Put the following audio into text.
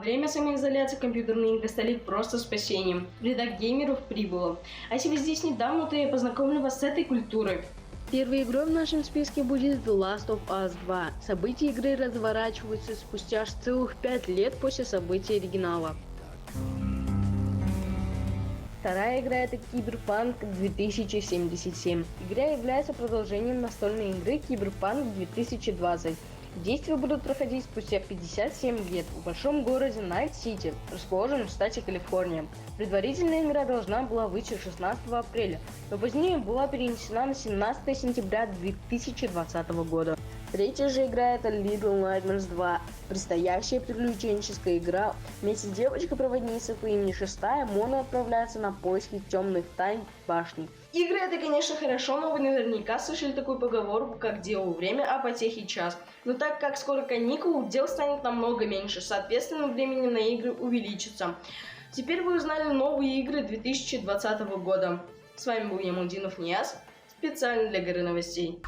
время самоизоляции компьютерные игры стали просто спасением. Вреда геймеров прибыло. А если вы здесь недавно, то я познакомлю вас с этой культурой. Первой игрой в нашем списке будет The Last of Us 2. События игры разворачиваются спустя аж целых 5 лет после событий оригинала. Вторая игра — это Cyberpunk 2077. Игра является продолжением настольной игры Cyberpunk 2020. Действия будут проходить спустя 57 лет в большом городе Найт-Сити, расположенном в штате Калифорния. Предварительная игра должна была выйти 16 апреля, но позднее была перенесена на 17 сентября 2020 года. Третья же игра — это Little Nightmares 2. Предстоящая приключенческая игра. Вместе с девочкой-проводницей по имени Шестая Мона отправляется на поиски темных тайн башни. Игры — это, конечно, хорошо, но вы наверняка слышали такую поговорку, как «делу время, а потехе час». Но так как скоро каникул, дел станет намного меньше, соответственно, времени на игры увеличится. Теперь вы узнали новые игры 2020 года. С вами был Ямудинов Нияз, специально для Горы Новостей.